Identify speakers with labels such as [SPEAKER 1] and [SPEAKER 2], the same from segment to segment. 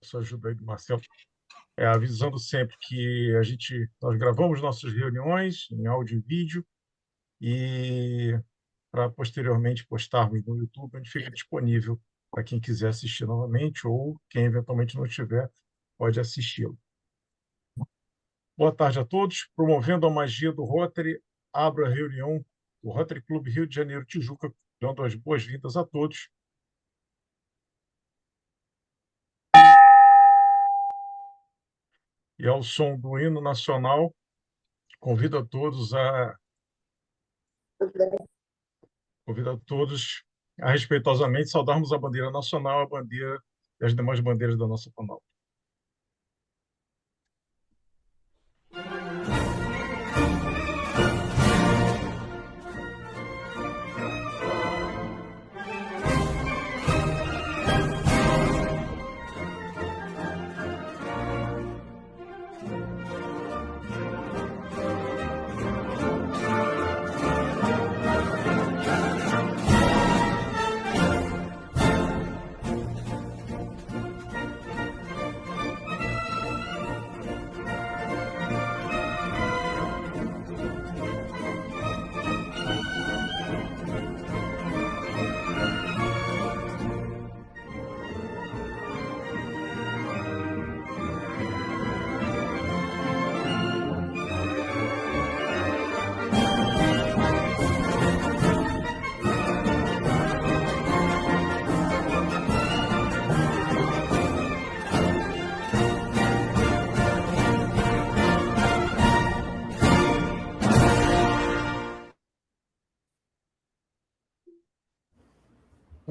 [SPEAKER 1] Sua ajuda aí do Marcelo, avisando sempre que nós gravamos nossas reuniões em áudio e vídeo e para posteriormente postarmos no YouTube, onde fica disponível para quem quiser assistir novamente ou quem eventualmente não tiver, pode assisti-lo. Boa tarde a todos. Promovendo a magia do Rotary, abro a reunião do Rotary Clube Rio de Janeiro Tijuca, dando as boas-vindas a todos. E ao som do hino nacional, convido a todos a respeitosamente saudarmos a bandeira nacional, a bandeira e as demais bandeiras da nossa Planalto.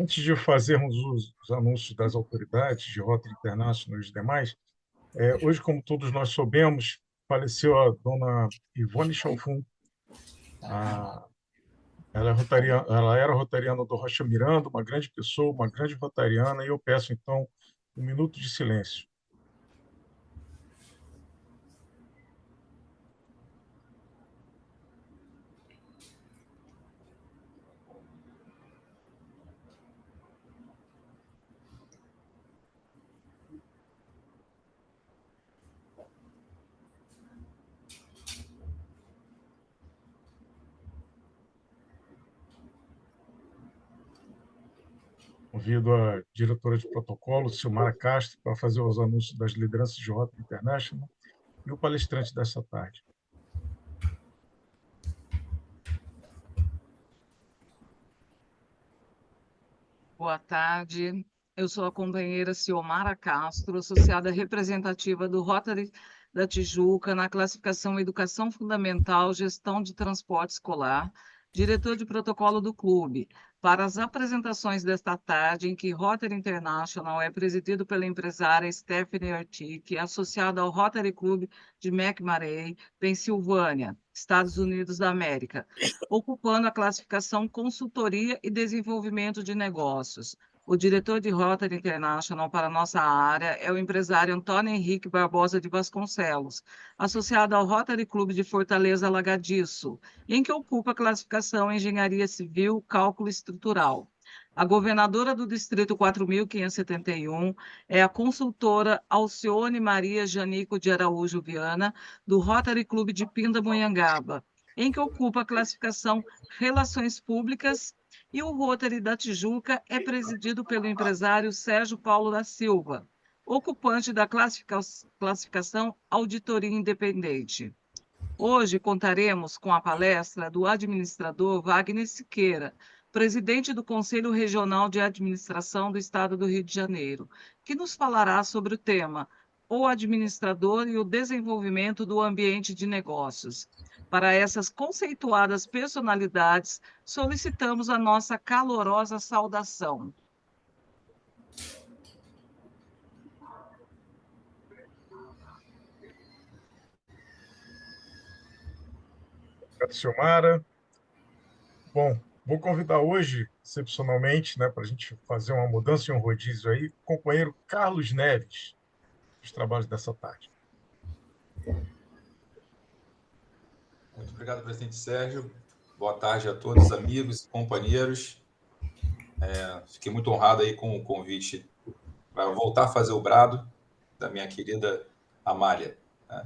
[SPEAKER 1] Antes de fazermos os anúncios das autoridades de Rotary International e os demais, hoje, como todos nós soubemos, faleceu a dona Ivone Chalfun. Ela era rotariana do Rocha Miranda, uma grande pessoa, uma grande rotariana, e eu peço, então, um minuto de silêncio. Convido a diretora de protocolo, Silmara Castro, para fazer os anúncios das lideranças de Rotary International e o palestrante dessa tarde.
[SPEAKER 2] Boa tarde. Eu sou a companheira Ciomara Castro, associada representativa do Rotary da Tijuca na classificação Educação Fundamental, Gestão de Transporte Escolar, diretor de protocolo do clube, para as apresentações desta tarde, em que Rotary International é presidido pela empresária Stephanie Artic, associada ao Rotary Club de McMurray, Pensilvânia, Estados Unidos da América, ocupando a classificação Consultoria e Desenvolvimento de Negócios. O diretor de Rotary International para nossa área é o empresário Antônio Henrique Barbosa de Vasconcelos, associado ao Rotary Clube de Fortaleza Lagadiço, em que ocupa a classificação Engenharia Civil, Cálculo Estrutural. A governadora do Distrito 4.571 é a consultora Alcione Maria Janico de Araújo Viana, do Rotary Clube de Pindamonhangaba, em que ocupa a classificação Relações Públicas, e o Rotary da Tijuca é presidido pelo empresário Sérgio Paulo da Silva, ocupante da classificação Auditoria Independente. Hoje contaremos com a palestra do administrador Wagner Siqueira, presidente do Conselho Regional de Administração do Estado do Rio de Janeiro, que nos falará sobre o tema O Administrador e o Desenvolvimento do Ambiente de Negócios. Para essas conceituadas personalidades, solicitamos a nossa calorosa saudação.
[SPEAKER 1] Obrigado, Silmara. Bom, vou convidar hoje, excepcionalmente, para a gente fazer uma mudança e um rodízio aí, o companheiro Carlos Neves, dos trabalhos dessa tarde.
[SPEAKER 3] Muito obrigado, presidente Sérgio. Boa tarde a todos, amigos e companheiros. Fiquei muito honrado aí com o convite para voltar a fazer o brado. da minha querida Amália, né?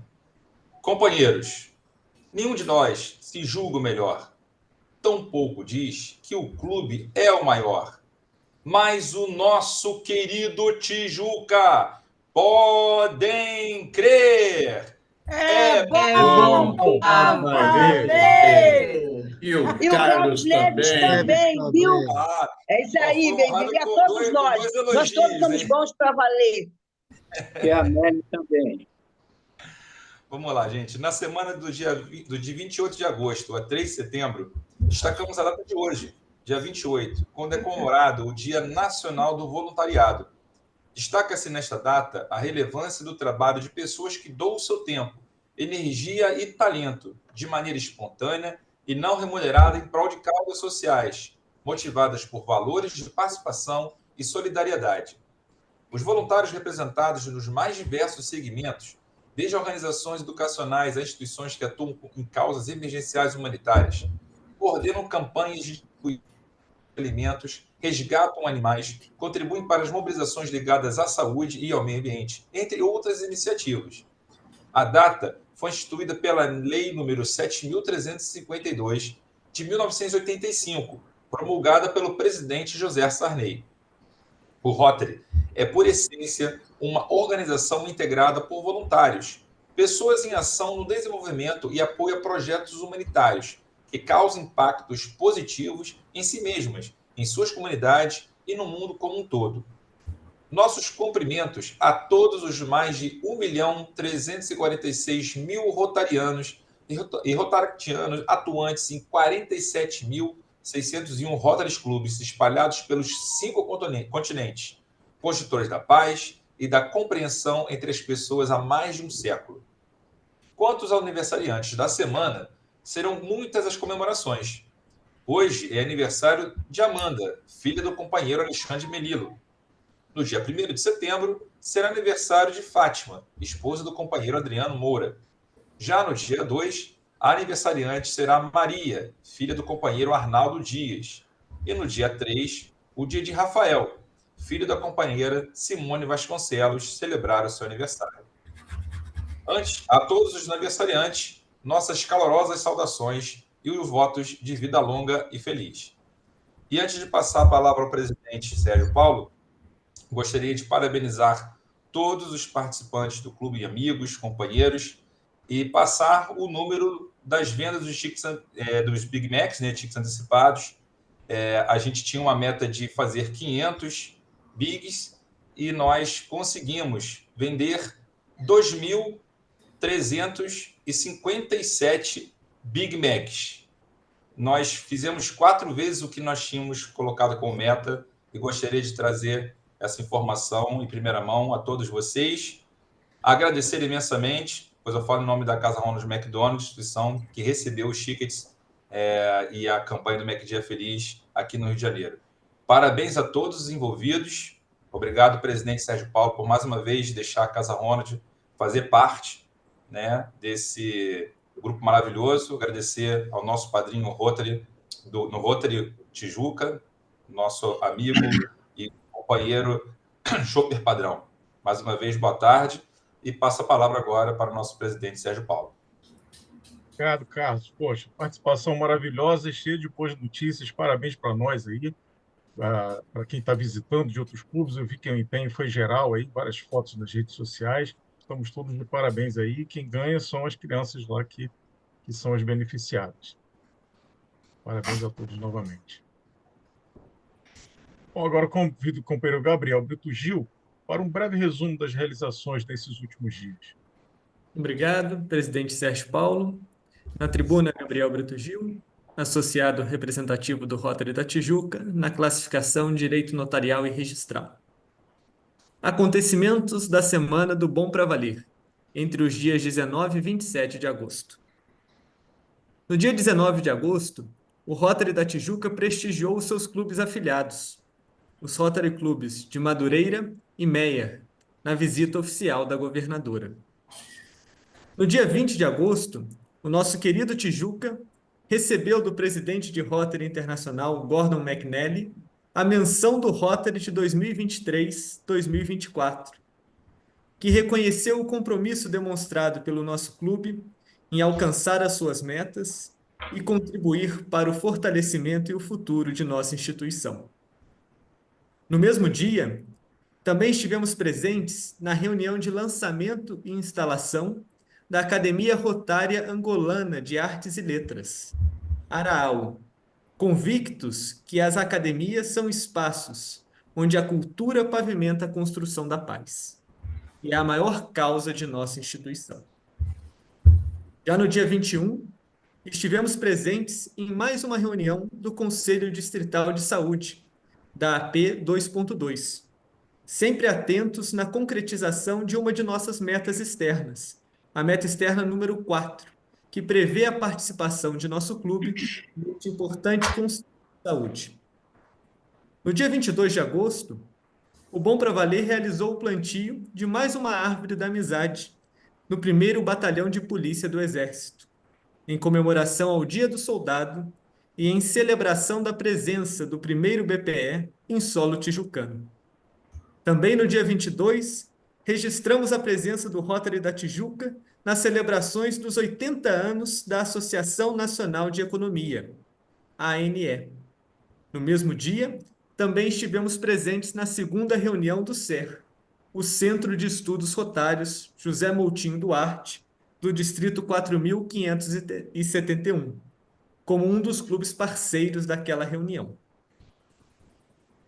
[SPEAKER 3] Companheiros, nenhum de nós se julga o melhor, tampouco diz que o clube é o maior. Mas o nosso querido Tijuca, podem crer,
[SPEAKER 4] É
[SPEAKER 2] bom
[SPEAKER 4] bom
[SPEAKER 2] a
[SPEAKER 4] a
[SPEAKER 2] valer.
[SPEAKER 4] valer! E o
[SPEAKER 5] E o
[SPEAKER 4] Carlos
[SPEAKER 5] Carlos Neves
[SPEAKER 4] também.
[SPEAKER 5] também, viu?
[SPEAKER 3] Ah,
[SPEAKER 5] É isso
[SPEAKER 3] ó,
[SPEAKER 5] aí,
[SPEAKER 3] foi
[SPEAKER 5] bem
[SPEAKER 3] honrado
[SPEAKER 5] viver a
[SPEAKER 3] com
[SPEAKER 5] todos
[SPEAKER 3] com
[SPEAKER 5] nós.
[SPEAKER 3] dois
[SPEAKER 5] Nós todos
[SPEAKER 3] elogios,
[SPEAKER 5] somos
[SPEAKER 3] hein?
[SPEAKER 5] bons para valer.
[SPEAKER 6] E a Amélia também.
[SPEAKER 3] Vamos lá, gente. Na semana do dia 28 de agosto a 3 de setembro, destacamos a data de hoje, dia 28, quando é comemorado o Dia Nacional do Voluntariado. Destaca-se nesta data a relevância do trabalho de pessoas que doam o seu tempo, energia e talento de maneira espontânea e não remunerada em prol de causas sociais, motivadas por valores de participação e solidariedade. Os voluntários representados nos mais diversos segmentos, desde organizações educacionais a instituições que atuam em causas emergenciais humanitárias, coordenam campanhas de distribuição de alimentos, resgatam animais, contribuem para as mobilizações ligadas à saúde e ao meio ambiente, entre outras iniciativas. A data foi instituída pela Lei nº 7.352, de 1985, promulgada pelo presidente José Sarney. O Rotary é, por essência, uma organização integrada por voluntários, pessoas em ação no desenvolvimento e apoio a projetos humanitários que causam impactos positivos em si mesmas, em suas comunidades e no mundo como um todo. Nossos cumprimentos a todos os mais de 1.346.000 rotarianos e rotaractianos atuantes em 47.601 Rotary Clubes espalhados pelos 5 continentes, construtores da paz e da compreensão entre as pessoas há mais de um século. Quanto aos aniversariantes da semana, serão muitas as comemorações. Hoje é aniversário de Amanda, filha do companheiro Alexandre Melilo. No dia 1º de setembro, será aniversário de Fátima, esposa do companheiro Adriano Moura. Já no dia 2, a aniversariante será Maria, filha do companheiro Arnaldo Dias. E no dia 3, o dia de Rafael, filho da companheira Simone Vasconcelos, celebrar o seu aniversário. Antes, a todos os aniversariantes, nossas calorosas saudações e os votos de vida longa e feliz. E antes de passar a palavra ao presidente Sérgio Paulo, gostaria de parabenizar todos os participantes do clube e amigos, companheiros, e passar o número das vendas dos tickets, dos Big Macs, né, tickets antecipados. A gente tinha uma meta de fazer 500 Bigs e nós conseguimos vender 2.357 Big Macs. Nós fizemos 4 vezes o que nós tínhamos colocado como meta e gostaria de trazer essa informação em primeira mão a todos vocês. Agradecer imensamente, pois eu falo em nome da Casa Ronald McDonald, instituição que recebeu os tickets e a campanha do McDia Feliz aqui no Rio de Janeiro. Parabéns a todos os envolvidos. Obrigado, presidente Sérgio Paulo, por mais uma vez deixar a Casa Ronald fazer parte, né, desse grupo maravilhoso. Agradecer ao nosso padrinho Rotary, no Rotary Tijuca, nosso amigo e companheiro Chopper Padrão. Mais uma vez, boa tarde, e passo a palavra agora para o nosso presidente Sérgio Paulo.
[SPEAKER 1] Obrigado, Carlos. Poxa, participação maravilhosa e cheia de boas notícias. Parabéns para nós aí, para quem está visitando de outros clubes. Eu vi que o empenho foi geral aí, várias fotos nas redes sociais. Estamos todos de parabéns aí. Quem ganha são as crianças lá que são as beneficiadas. Parabéns a todos novamente. Bom, agora convido o companheiro Gabriel Brito Gil para um breve resumo das realizações desses últimos dias.
[SPEAKER 7] Obrigado, presidente Sérgio Paulo. Na tribuna, Gabriel Brito Gil, associado representativo do Rotary da Tijuca, na classificação Direito Notarial e Registral. Acontecimentos da Semana do Bom para Valer, entre os dias 19 e 27 de agosto. No dia 19 de agosto, o Rotary da Tijuca prestigiou os seus clubes afiliados, os Rotary Clubes de Madureira e Meia, na visita oficial da governadora. No dia 20 de agosto, o nosso querido Tijuca recebeu do presidente de Rotary Internacional, Gordon McNally, a menção do Rotary de 2023-2024. que reconheceu o compromisso demonstrado pelo nosso clube em alcançar as suas metas e contribuir para o fortalecimento e o futuro de nossa instituição. No mesmo dia, também estivemos presentes na reunião de lançamento e instalação da Academia Rotária Angolana de Artes e Letras, ARAAL, convictos que as academias são espaços onde a cultura pavimenta a construção da paz, e é a maior causa de nossa instituição. Já no dia 21, estivemos presentes em mais uma reunião do Conselho Distrital de Saúde, da AP 2.2, sempre atentos na concretização de uma de nossas metas externas, a meta externa número 4, que prevê a participação de nosso clube neste importante conceito de saúde. No dia 22 de agosto, o Bom Pra Valer realizou o plantio de mais uma árvore da amizade no 1º Batalhão de Polícia do Exército, em comemoração ao Dia do Soldado e em celebração da presença do 1º BPE em solo tijucano. Também no dia 22, registramos a presença do Rotary da Tijuca nas celebrações dos 80 anos da Associação Nacional de Economia, ANE. No mesmo dia, também estivemos presentes na 2ª reunião do CER, o Centro de Estudos Rotários José Moutinho Duarte, do Distrito 4.571, como um dos clubes parceiros daquela reunião.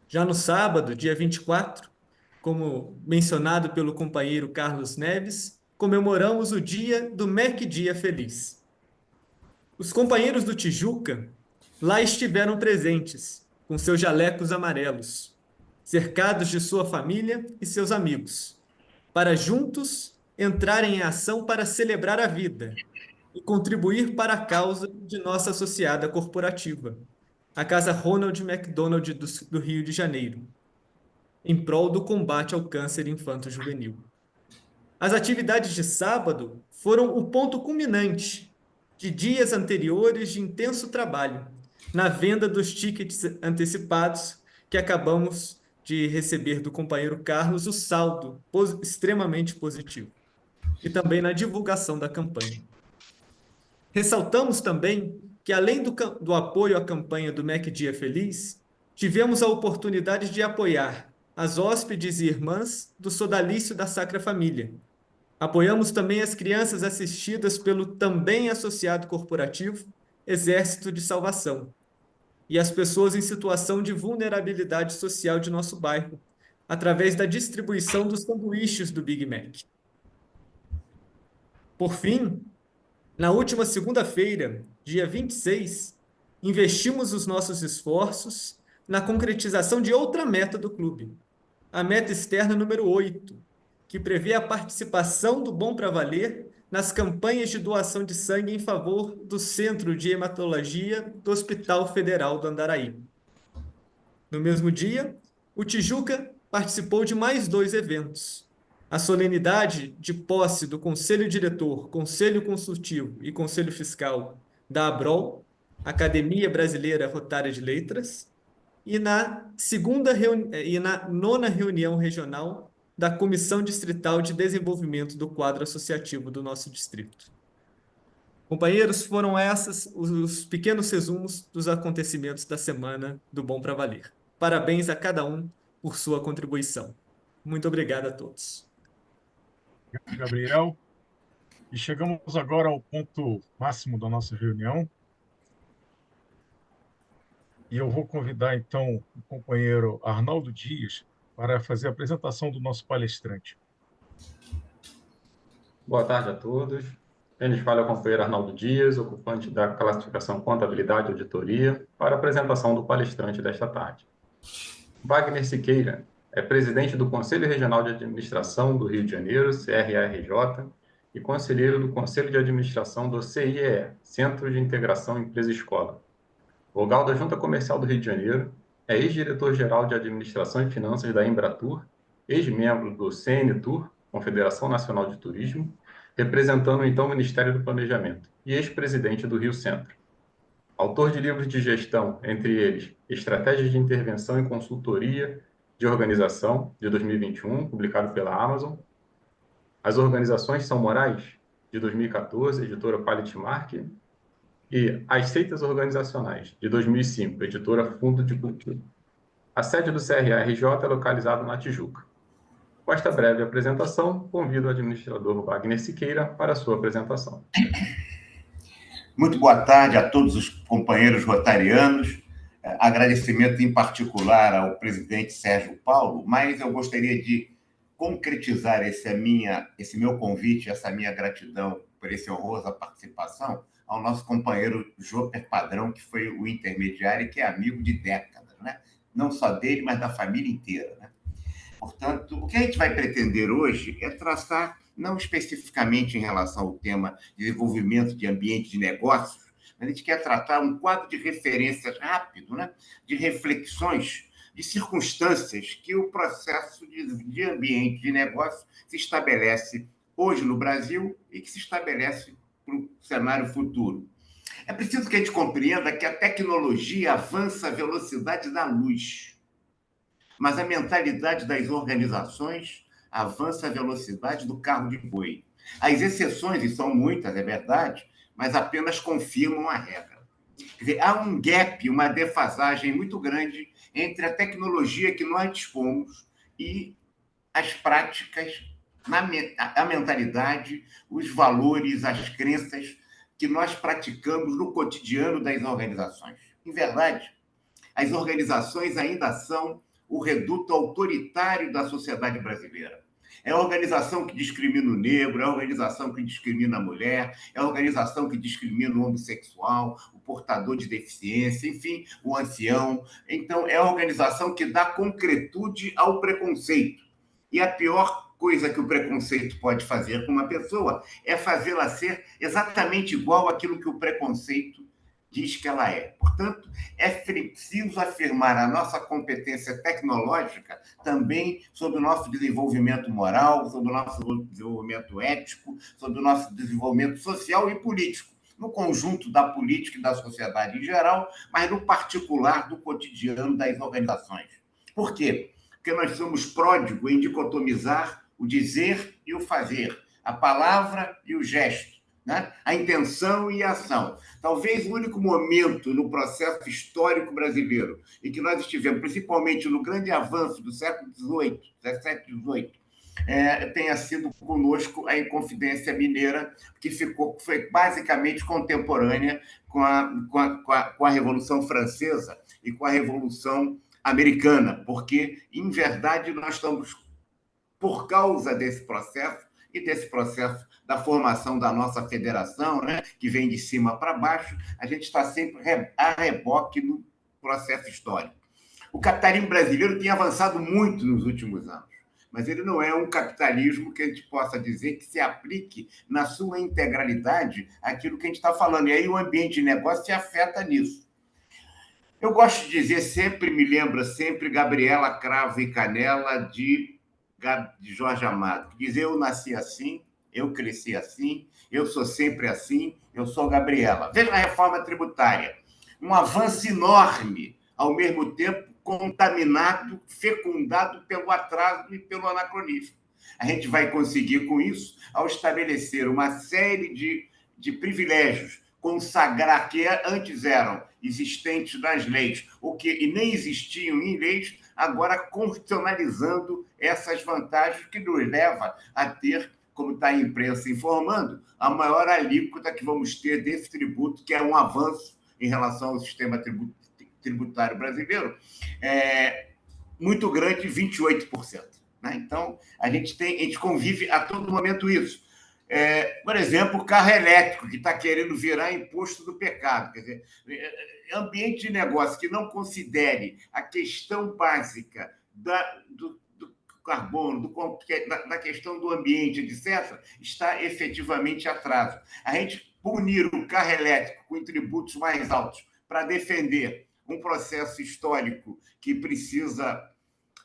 [SPEAKER 7] Já no sábado, dia 24, como mencionado pelo companheiro Carlos Neves, comemoramos o dia do MEC Dia Feliz. Os companheiros do Tijuca lá estiveram presentes, com seus jalecos amarelos, cercados de sua família e seus amigos, para juntos entrarem em ação para celebrar a vida e contribuir para a causa de nossa associada corporativa, a Casa Ronald McDonald do Rio de Janeiro, em prol do combate ao câncer infanto-juvenil. As atividades de sábado foram o ponto culminante de dias anteriores de intenso trabalho na venda dos tickets antecipados que acabamos de receber do companheiro Carlos, o saldo extremamente positivo, e também na divulgação da campanha. Ressaltamos também que, além do apoio à campanha do MEC Dia Feliz, tivemos a oportunidade de apoiar as hóspedes e irmãs do Sodalício da Sacra Família. Apoiamos também as crianças assistidas pelo também associado corporativo Exército de Salvação e as pessoas em situação de vulnerabilidade social de nosso bairro, através da distribuição dos sanduíches do Big Mac. Por fim, na última segunda-feira, dia 26, investimos os nossos esforços na concretização de outra meta do clube, a meta externa número 8, que prevê a participação do Bom Pra Valer nas campanhas de doação de sangue em favor do Centro de Hematologia do Hospital Federal do Andaraí. No mesmo dia, o Tijuca participou de mais 2 eventos: a solenidade de posse do Conselho Diretor, Conselho Consultivo e Conselho Fiscal da ABROL, Academia Brasileira Rotária de Letras, e na 9ª reunião regional da Comissão Distrital de Desenvolvimento do Quadro Associativo do nosso distrito. Companheiros, foram esses os pequenos resumos dos acontecimentos da semana do Bom Pra Valer. Parabéns a cada um por sua contribuição. Muito obrigado a todos.
[SPEAKER 1] Gabriel. E chegamos agora ao ponto máximo da nossa reunião. E eu vou convidar, então, o companheiro Arnaldo Dias para fazer a apresentação do nosso palestrante.
[SPEAKER 5] Boa tarde a todos. Quem lhes fala é o companheiro Arnaldo Dias, ocupante da classificação Contabilidade e Auditoria, para a apresentação do palestrante desta tarde. Wagner Siqueira é presidente do Conselho Regional de Administração do Rio de Janeiro, CRARJ, e conselheiro do Conselho de Administração do CIEE, Centro de Integração Empresa-Escola. Vogal da Junta Comercial do Rio de Janeiro, é ex-diretor-geral de Administração e Finanças da Embratur, ex-membro do CNTUR, Confederação Nacional de Turismo, representando o então Ministério do Planejamento, e ex-presidente do Rio Centro. Autor de livros de gestão, entre eles Estratégias de Intervenção e Consultoria de Organização, de 2021, publicado pela Amazon, As Organizações São Morais, de 2014, editora Quality Mark, e As Seitas Organizacionais, de 2005, editora Fundo de Cultura. A sede do CRA-RJ é localizada na Tijuca. Com esta breve apresentação, convido o administrador Wagner Siqueira para a sua apresentação.
[SPEAKER 8] Muito boa tarde a todos os companheiros rotarianos. Agradecimento em particular ao presidente Sérgio Paulo, mas eu gostaria de concretizar esse meu convite, essa minha gratidão por essa honrosa participação ao nosso companheiro Joper Padrão, que foi o intermediário e que é amigo de décadas, né? Não só dele, mas da família inteira, né? Portanto, o que a gente vai pretender hoje é traçar, não especificamente em relação ao tema de desenvolvimento de ambiente de negócios, mas a gente quer tratar um quadro de referências rápido, né? De reflexões, de circunstâncias que o processo de ambiente de negócio se estabelece hoje no Brasil e que se estabelece para o cenário futuro. É preciso que a gente compreenda que a tecnologia avança à velocidade da luz, mas a mentalidade das organizações avança à velocidade do carro de boi. As exceções, e são muitas, é verdade, mas apenas confirmam a regra. Quer dizer, há um gap, uma defasagem muito grande entre a tecnologia que nós dispomos e as práticas, a mentalidade, os valores, as crenças que nós praticamos no cotidiano das organizações. Em verdade, as organizações ainda são o reduto autoritário da sociedade brasileira. É a organização que discrimina o negro, é a organização que discrimina a mulher, é a organização que discrimina o homossexual, o portador de deficiência, enfim, o ancião. Então, é a organização que dá concretude ao preconceito. E a pior coisa que o preconceito pode fazer com uma pessoa é fazê-la ser exatamente igual àquilo que o preconceito diz que ela é. Portanto, é preciso afirmar a nossa competência tecnológica também sobre o nosso desenvolvimento moral, sobre o nosso desenvolvimento ético, sobre o nosso desenvolvimento social e político, no conjunto da política e da sociedade em geral, mas no particular do cotidiano das organizações. Por quê? Porque nós somos pródigos em dicotomizar o dizer e o fazer, a palavra e o gesto, né? A intenção e a ação. Talvez o único momento no processo histórico brasileiro em que nós estivemos, principalmente no grande avanço do século XVIII, XVII, XVIII, tenha sido conosco a Inconfidência Mineira, que foi basicamente contemporânea com a Revolução Francesa e com a Revolução Americana, porque, em verdade, nós estamos, por causa desse processo, e desse processo da formação da nossa federação, né, que vem de cima para baixo, a gente está sempre a reboque no processo histórico. O capitalismo brasileiro tem avançado muito nos últimos anos, mas ele não é um capitalismo que a gente possa dizer que se aplique na sua integralidade àquilo que a gente está falando. E aí o ambiente de negócio se afeta nisso. Eu gosto de dizer sempre, me lembra sempre Gabriela Cravo e Canela de Jorge Amado, que diz: eu nasci assim, eu cresci assim, eu sou sempre assim, eu sou Gabriela. Veja a reforma tributária, um avanço enorme, ao mesmo tempo contaminado, fecundado pelo atraso e pelo anacronismo. A gente vai conseguir com isso, ao estabelecer uma série de privilégios, consagrar que antes eram existentes nas leis, ou que nem existiam em leis, agora constitucionalizando essas vantagens que nos leva a ter, como está a imprensa informando, a maior alíquota que vamos ter desse tributo, que é um avanço em relação ao sistema tributário brasileiro, muito grande, 28%. Né? Então, a gente convive a todo momento isso. Por exemplo, o carro elétrico, que está querendo virar imposto do pecado. Quer dizer, ambiente de negócio que não considere a questão básica do carbono, da questão do ambiente, etc., está efetivamente atraso. A gente punir o carro elétrico com tributos mais altos para defender um processo histórico que precisa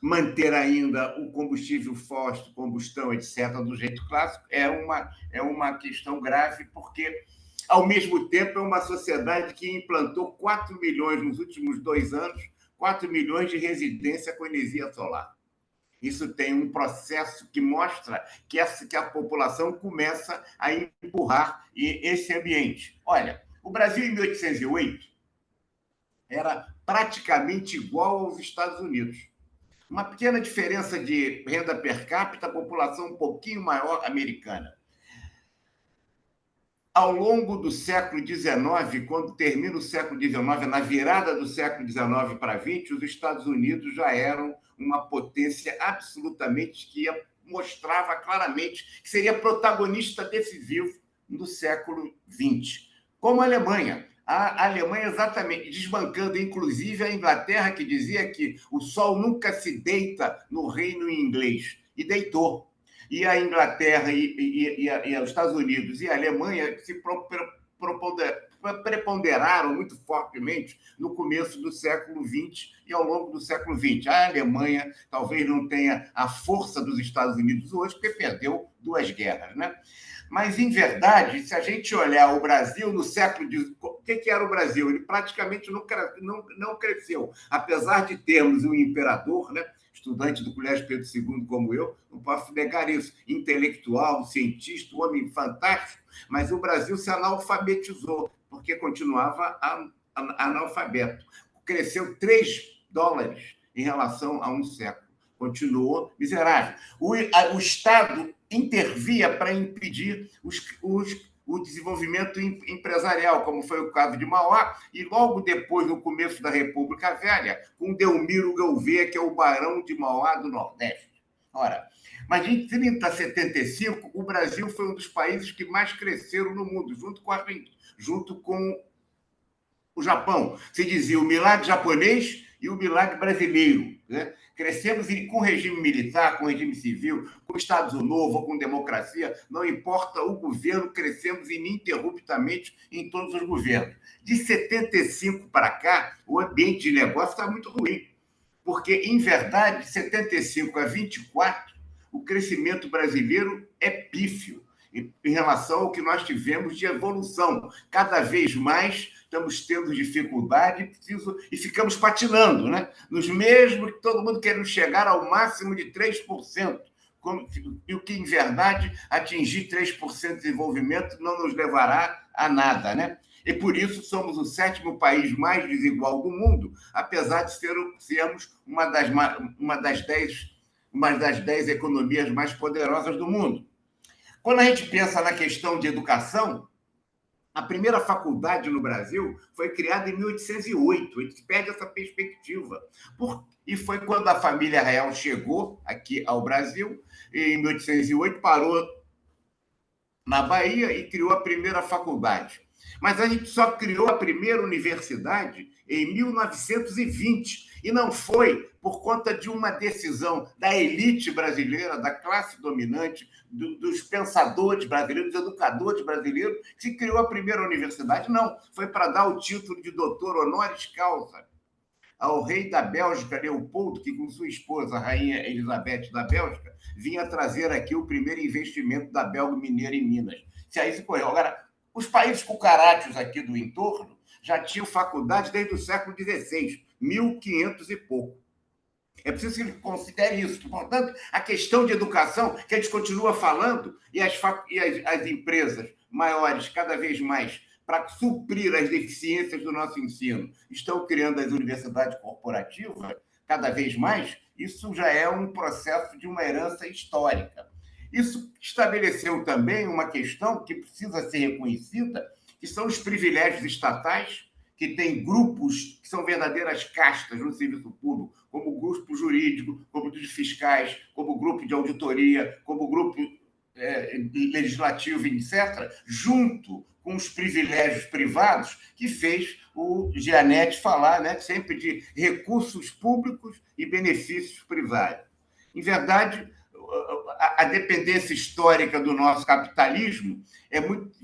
[SPEAKER 8] manter ainda o combustível fóssil, combustão, etc., do jeito clássico, é uma questão grave, porque, ao mesmo tempo, é uma sociedade que implantou 4 milhões nos últimos 2 anos, 4 milhões de residência com energia solar. Isso tem um processo que mostra que a população começa a empurrar esse ambiente. Olha, o Brasil, em 1808, era praticamente igual aos Estados Unidos. Uma pequena diferença de renda per capita, a população um pouquinho maior americana. Ao longo do século XIX, quando termina o século XIX, na virada do século XIX para XX, os Estados Unidos já eram uma potência absolutamente que mostrava claramente que seria protagonista decisivo do século XX. Como a Alemanha. A Alemanha exatamente desbancando, inclusive, a Inglaterra, que dizia que o sol nunca se deita no reino inglês, e deitou. E a Inglaterra e os Estados Unidos e a Alemanha se preponderaram muito fortemente no começo do século XX e ao longo do século XX. A Alemanha talvez não tenha a força dos Estados Unidos hoje, porque perdeu 2 guerras, né? Mas, em verdade, se a gente olhar o Brasil no século XIX, o que era o Brasil? Ele praticamente não cresceu. Apesar de termos um imperador, né? Estudante do Colégio Pedro II como eu, não posso negar isso. Intelectual, cientista, um homem fantástico, mas o Brasil se analfabetizou, porque continuava analfabeto. Cresceu $3 em relação a um século. Continuou miserável. O Estado intervia para impedir o desenvolvimento empresarial, como foi o caso de Mauá, e logo depois, no começo da República Velha, com Delmiro Gouveia, que é o barão de Mauá do Nordeste. Ora, mas de 30 a 75, o Brasil foi um dos países que mais cresceram no mundo, junto com o Japão. Se dizia o milagre japonês e o milagre brasileiro, né? Crescemos com regime militar, com regime civil, com Estado Novo, com democracia, não importa o governo, crescemos ininterruptamente em todos os governos. De 75 para cá, o ambiente de negócio está muito ruim, porque, em verdade, de 75 a 24, o crescimento brasileiro é pífio em relação ao que nós tivemos de evolução. Cada vez mais estamos tendo dificuldade e ficamos patinando, né? Nos mesmos que todo mundo querendo chegar ao máximo de 3%, e o que, em verdade, atingir 3% de desenvolvimento não nos levará a nada, né? E, por isso, somos o 7º país mais desigual do mundo, apesar de sermos uma das 10 economias mais poderosas do mundo. Quando a gente pensa na questão de educação, a primeira faculdade no Brasil foi criada em 1808. A gente perde essa perspectiva. E foi quando a família real chegou aqui ao Brasil, em 1808, parou na Bahia e criou a primeira faculdade. Mas a gente só criou a primeira universidade em 1920, e não foi por conta de uma decisão da elite brasileira, da classe dominante, dos pensadores brasileiros, dos educadores brasileiros, que se criou a primeira universidade. Não, foi para dar o título de doutor honoris causa ao rei da Bélgica, Leopoldo, que com sua esposa, a rainha Elizabeth da Bélgica, vinha trazer aqui o primeiro investimento da Belga Mineira em Minas. Se aí se correu. Agora, os países cucarachos aqui do entorno já tinham faculdade desde o século XVI, 1500 e pouco. É preciso que ele considere isso. Portanto, a questão de educação, que a gente continua falando, e as empresas maiores, cada vez mais, para suprir as deficiências do nosso ensino, estão criando as universidades corporativas, cada vez mais, isso já é um processo de uma herança histórica. Isso estabeleceu também uma questão que precisa ser reconhecida, que são os privilégios estatais, que tem grupos que são verdadeiras castas no serviço público, como o grupo jurídico, como dos fiscais, como o grupo de auditoria, como o grupo legislativo, etc., junto com os privilégios privados, que fez o Gianetti falar, né, sempre de recursos públicos e benefícios privados. Em verdade, a dependência histórica do nosso capitalismo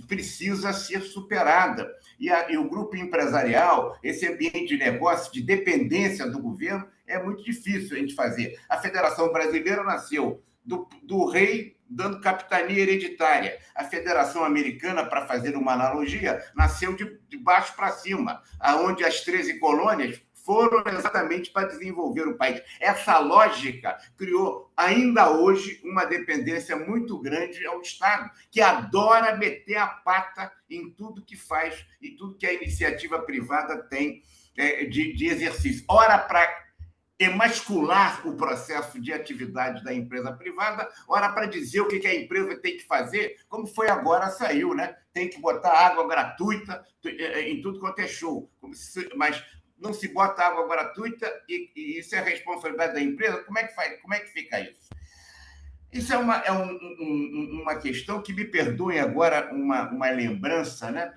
[SPEAKER 8] precisa ser superada. E o grupo empresarial, esse ambiente de negócio, de dependência do governo, é muito difícil a gente fazer. A Federação Brasileira nasceu do rei dando capitania hereditária. A Federação Americana, para fazer uma analogia, nasceu de baixo para cima, onde as 13 colônias foram exatamente para desenvolver o país. Essa lógica criou, ainda hoje, uma dependência muito grande ao Estado, que adora meter a pata em tudo que faz e tudo que a iniciativa privada tem de exercício. Ora, para emascular o processo de atividade da empresa privada, ora para dizer o que a empresa tem que fazer, como foi agora, saiu, né? Tem que botar água gratuita em tudo quanto é show. Mas não se bota água gratuita e isso é responsabilidade da empresa. Como é que faz? Como é que fica isso? Isso é uma questão que, me perdoem agora, uma lembrança, né?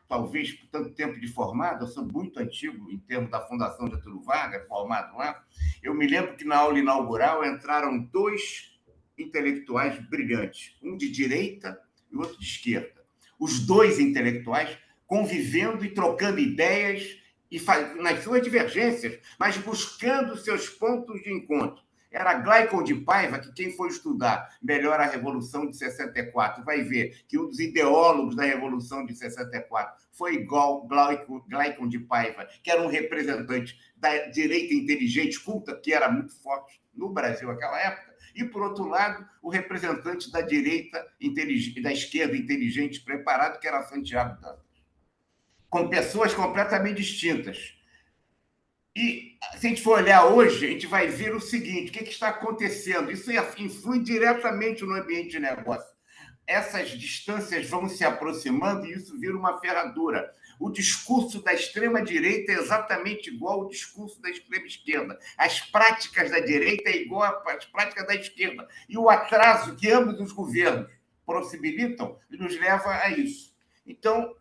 [SPEAKER 8] Talvez por tanto tempo de formado, eu sou muito antigo em termos da Fundação Getúlio Vargas, formado lá. Eu me lembro que na aula inaugural entraram 2 intelectuais brilhantes, um de direita e o outro de esquerda. Os 2 intelectuais convivendo e trocando ideias e nas suas divergências, mas buscando seus pontos de encontro. Era Gleicon de Paiva, que quem for estudar melhor a Revolução de 64 vai ver que um dos ideólogos da Revolução de 64 foi Gleicon de Paiva, que era um representante da direita inteligente, culta, que era muito forte no Brasil naquela época, e, por outro lado, o representante da direita, da esquerda inteligente, preparado, que era Santiago Dantas. Com pessoas completamente distintas. E, se a gente for olhar hoje, a gente vai ver o seguinte: o que está acontecendo? Isso influi diretamente no ambiente de negócio. Essas distâncias vão se aproximando e isso vira uma ferradura. O discurso da extrema-direita é exatamente igual ao discurso da extrema-esquerda. As práticas da direita é igual às práticas da esquerda. E o atraso que ambos os governos possibilitam nos leva a isso. Então,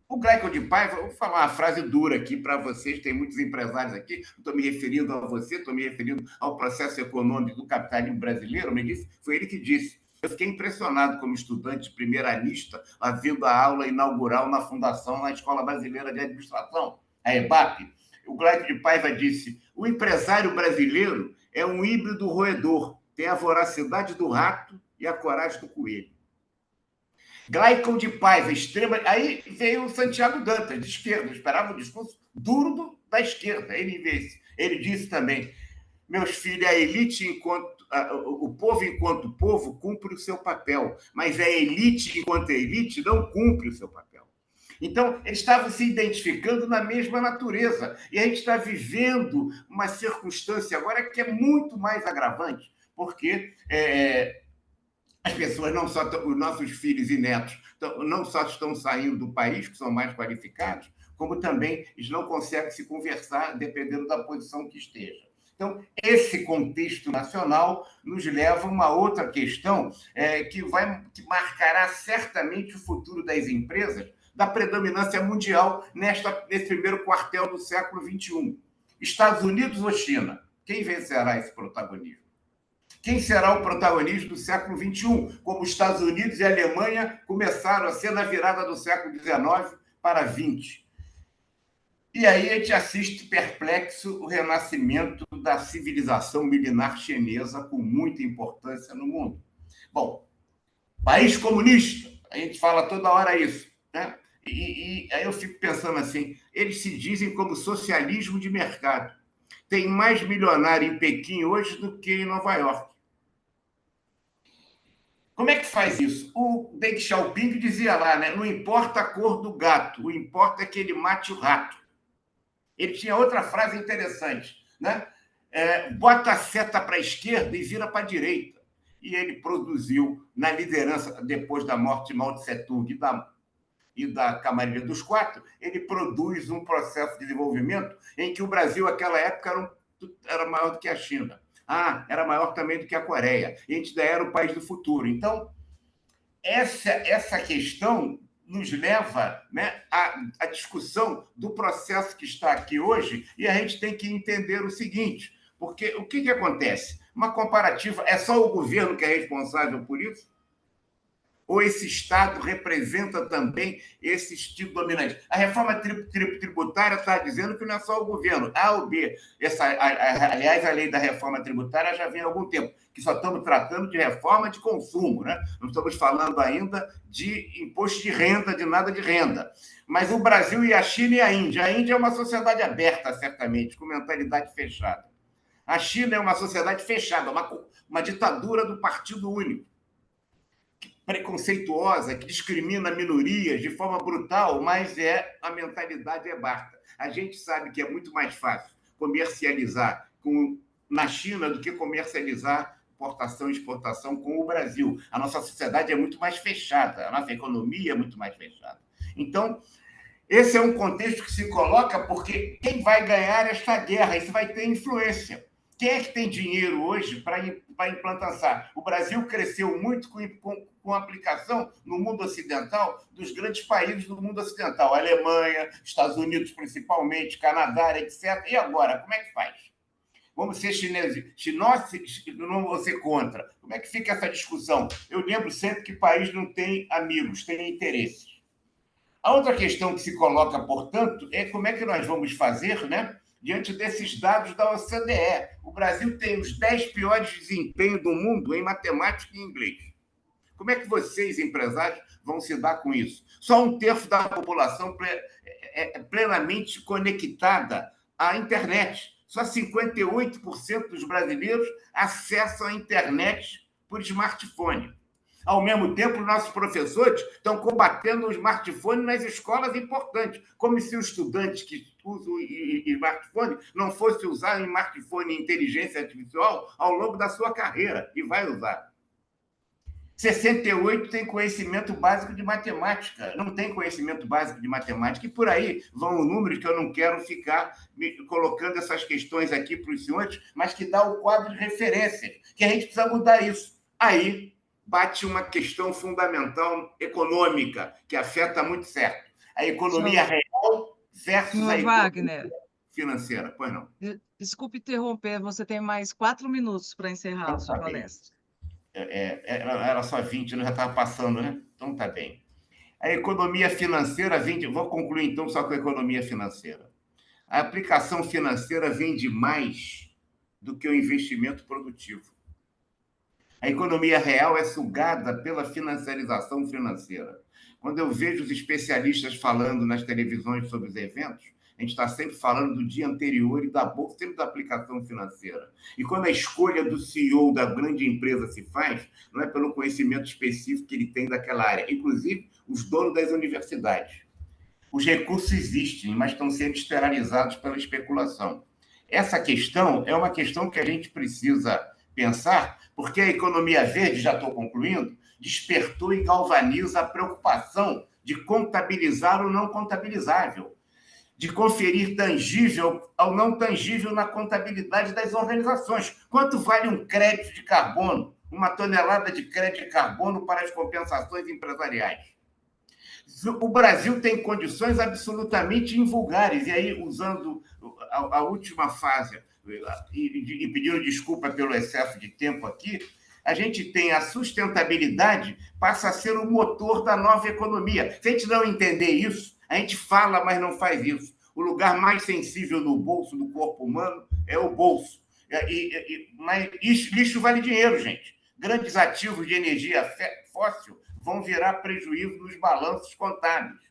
[SPEAKER 8] o Gleicon de Paiva, vou falar uma frase dura aqui para vocês, tem muitos empresários aqui, não estou me referindo a você, estou me referindo ao processo econômico do capitalismo brasileiro, foi ele que disse. Eu fiquei impressionado como estudante primeiranista, havendo a aula inaugural na Fundação, na Escola Brasileira de Administração, a EBAP. O Gleicon de Paiva disse: o empresário brasileiro é um híbrido roedor, tem a voracidade do rato e a coragem do coelho. Gleicon de Paiva, extrema... Aí veio o Santiago Dantas, de esquerda. Eu esperava um discurso duro da esquerda. Ele disse também: meus filhos, a elite, o povo enquanto povo, cumpre o seu papel, mas a elite enquanto elite não cumpre o seu papel. Então, eles estavam se identificando na mesma natureza. E a gente está vivendo uma circunstância agora que é muito mais agravante, porque... as pessoas não só, os nossos filhos e netos, não só estão saindo do país, que são mais qualificados, como também eles não conseguem se conversar dependendo da posição que esteja. Então, esse contexto nacional nos leva a uma outra questão que marcará certamente o futuro das empresas, da predominância mundial nesse primeiro quartel do século XXI. Estados Unidos ou China? Quem vencerá esse protagonismo? Quem será o protagonista do século XXI, como os Estados Unidos e a Alemanha começaram a ser na virada do século XIX para XX? E aí a gente assiste perplexo o renascimento da civilização milenar chinesa com muita importância no mundo. Bom, país comunista, a gente fala toda hora isso, né? E aí eu fico pensando assim, eles se dizem como socialismo de mercado. Tem mais milionário em Pequim hoje do que em Nova York. Como é que faz isso? O Deng Xiaoping dizia lá, né? Não importa a cor do gato, o importa é que ele mate o rato. Ele tinha outra frase interessante, né? Bota a seta para a esquerda e vira para a direita. E ele produziu, na liderança, depois da morte de Mao Tse-tung e da Camarilha dos Quatro, ele produz um processo de desenvolvimento em que o Brasil, naquela época, era maior do que a China. Era maior também do que a Coreia. E a gente era o país do futuro. Então, essa questão nos leva, né, à discussão do processo que está aqui hoje, e a gente tem que entender o seguinte, porque o que acontece? Uma comparativa, é só o governo que é responsável por isso? Ou esse Estado representa também esse estilo dominante? A reforma tributária está dizendo que não é só o governo, A ou B. Aliás, a lei da reforma tributária já vem há algum tempo, que só estamos tratando de reforma de consumo, né? Não estamos falando ainda de imposto de renda, de nada de renda. Mas o Brasil e a China e a Índia. A Índia é uma sociedade aberta, certamente, com mentalidade fechada. A China é uma sociedade fechada, uma ditadura do partido único, preconceituosa, que discrimina minorias de forma brutal, mas a mentalidade é barca. A gente sabe que é muito mais fácil comercializar na China do que comercializar importação e exportação com o Brasil. A nossa sociedade é muito mais fechada, a nossa economia é muito mais fechada. Então, esse é um contexto que se coloca porque quem vai ganhar esta guerra? Isso vai ter influência. Quem é que tem dinheiro hoje para implantar? O Brasil cresceu muito com a aplicação no mundo ocidental dos grandes países do mundo ocidental, Alemanha, Estados Unidos principalmente, Canadá, etc. E agora, como é que faz? Vamos ser chineses. Se nós não vou ser contra, como é que fica essa discussão? Eu lembro sempre que país não tem amigos, tem interesses. A outra questão que se coloca, portanto, é como é que nós vamos fazer, né, diante desses dados da OCDE. O Brasil tem os 10 piores desempenhos do mundo em matemática e inglês. Como é que vocês, empresários, vão se dar com isso? Só 1/3 da população é plenamente conectada à internet. Só 58% dos brasileiros acessam a internet por smartphone. Ao mesmo tempo, nossos professores estão combatendo o smartphone nas escolas importantes, como se os estudantes que usam smartphone não fossem usar smartphone e inteligência artificial ao longo da sua carreira, e vai usar. 68% tem conhecimento básico de matemática, não tem conhecimento básico de matemática, e por aí vão números que eu não quero ficar colocando essas questões aqui para os senhores, mas que dá o quadro de referência, que a gente precisa mudar isso. Aí bate uma questão fundamental econômica, que afeta muito certo. A economia real versus a economia
[SPEAKER 2] Wagner,
[SPEAKER 8] financeira. Pois não.
[SPEAKER 2] Desculpe interromper, você tem mais 4 minutos para encerrar a sua palestra.
[SPEAKER 8] Era só 20, já estava passando, né? Então tá bem. A economia financeira vende... Vou concluir, então, só com a economia financeira. A aplicação financeira vende mais do que o investimento produtivo. A economia real é sugada pela financiarização financeira. Quando eu vejo os especialistas falando nas televisões sobre os eventos, a gente está sempre falando do dia anterior e da bolsa, sempre da aplicação financeira. E quando a escolha do CEO da grande empresa se faz, não é pelo conhecimento específico que ele tem daquela área. Inclusive, os donos das universidades. Os recursos existem, mas estão sendo esterilizados pela especulação. Essa questão é uma questão que a gente precisa pensar, porque a economia verde, já estou concluindo, despertou e galvaniza a preocupação de contabilizar o não contabilizável, de conferir tangível ao não tangível na contabilidade das organizações. Quanto vale um crédito de carbono, uma tonelada de crédito de carbono para as compensações empresariais? O Brasil tem condições absolutamente invulgares, e aí, usando a última fase, e pedindo desculpa pelo excesso de tempo aqui, a gente tem a sustentabilidade, passa a ser o motor da nova economia. Se a gente não entender isso, a gente fala, mas não faz isso. O lugar mais sensível no bolso do corpo humano é o bolso. Mas lixo vale dinheiro, gente. Grandes ativos de energia fóssil vão virar prejuízo nos balanços contábeis.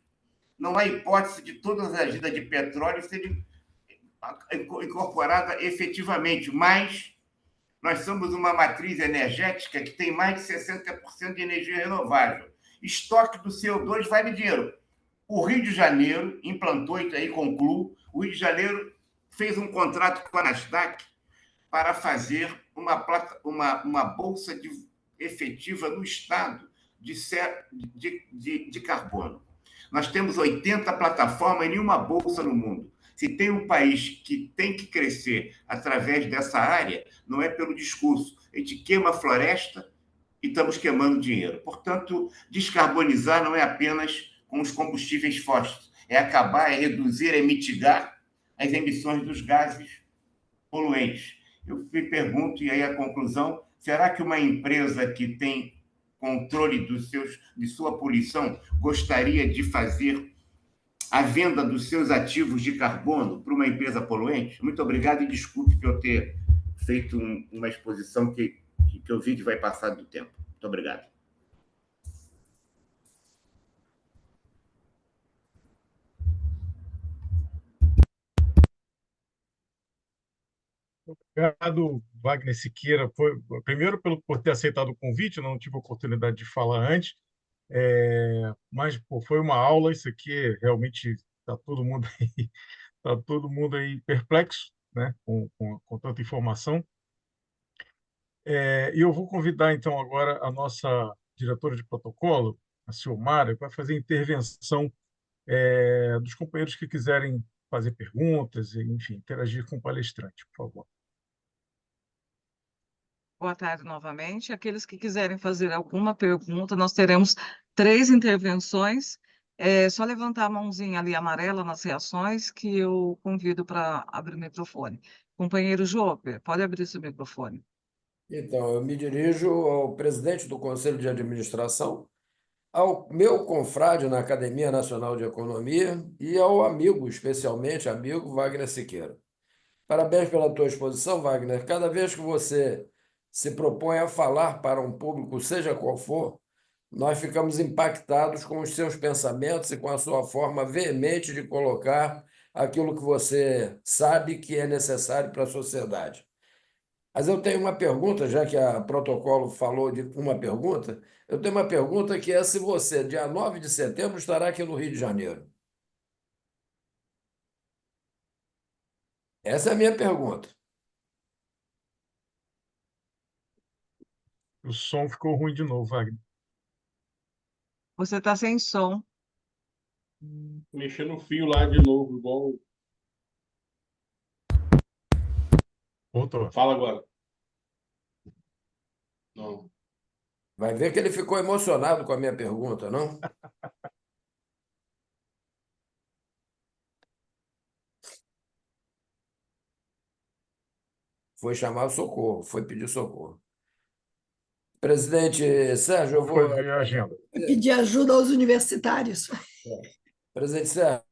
[SPEAKER 8] Não há hipótese de todas as agendas de petróleo serem incorporadas efetivamente, mas nós somos uma matriz energética que tem mais de 60% de energia renovável. Estoque do CO2 vale dinheiro. O Rio de Janeiro implantou, e aí concluo, o Rio de Janeiro fez um contrato com a Nasdaq para fazer uma bolsa efetiva no Estado de carbono. Nós temos 80 plataformas e nenhuma bolsa no mundo. Se tem um país que tem que crescer através dessa área, não é pelo discurso. A gente queima a floresta e estamos queimando dinheiro. Portanto, descarbonizar não é apenas com os combustíveis fósseis, é acabar, é reduzir, é mitigar as emissões dos gases poluentes. Eu me pergunto, e aí a conclusão, será que uma empresa que tem controle de sua poluição, gostaria de fazer a venda dos seus ativos de carbono para uma empresa poluente? Muito obrigado e desculpe por eu ter feito uma exposição que o vídeo vai passar do tempo. Muito obrigado.
[SPEAKER 1] Obrigado, Wagner Siqueira. Primeiro, por ter aceitado o convite, eu não tive a oportunidade de falar antes, mas pô, foi uma aula. Isso aqui realmente está todo mundo aí, tá todo mundo aí perplexo, né, com tanta informação. E eu vou convidar, então, agora a nossa diretora de protocolo, a Ciomara, que vai fazer a intervenção dos companheiros que quiserem fazer perguntas, e, enfim, interagir com o palestrante, por favor.
[SPEAKER 2] Boa tarde novamente. Aqueles que quiserem fazer alguma pergunta, nós teremos 3 intervenções. É só levantar a mãozinha ali amarela nas reações que eu convido para abrir o microfone. Companheiro Joper, pode abrir seu microfone.
[SPEAKER 9] Então, eu me dirijo ao presidente do Conselho de Administração, ao meu confrade na Academia Nacional de Economia e ao amigo, especialmente amigo Wagner Siqueira. Parabéns pela tua exposição, Wagner. Cada vez que você se propõe a falar para um público, seja qual for, nós ficamos impactados com os seus pensamentos e com a sua forma veemente de colocar aquilo que você sabe que é necessário para a sociedade. Mas eu tenho uma pergunta, já que a protocolo falou de uma pergunta, eu tenho uma pergunta que é se você, dia 9 de setembro, estará aqui no Rio de Janeiro. Essa é a minha pergunta.
[SPEAKER 1] O som ficou ruim de novo, Wagner.
[SPEAKER 2] Você está sem som.
[SPEAKER 4] Mexer no fio lá de novo, igual.
[SPEAKER 1] Voltou.
[SPEAKER 4] Fala agora. Não.
[SPEAKER 9] Vai ver que ele ficou emocionado com a minha pergunta, não? Foi chamar socorro, foi pedir socorro. Presidente Sérgio, eu vou...
[SPEAKER 1] Foi ver a agenda.
[SPEAKER 10] Pedir ajuda aos universitários.
[SPEAKER 9] Presidente Sérgio,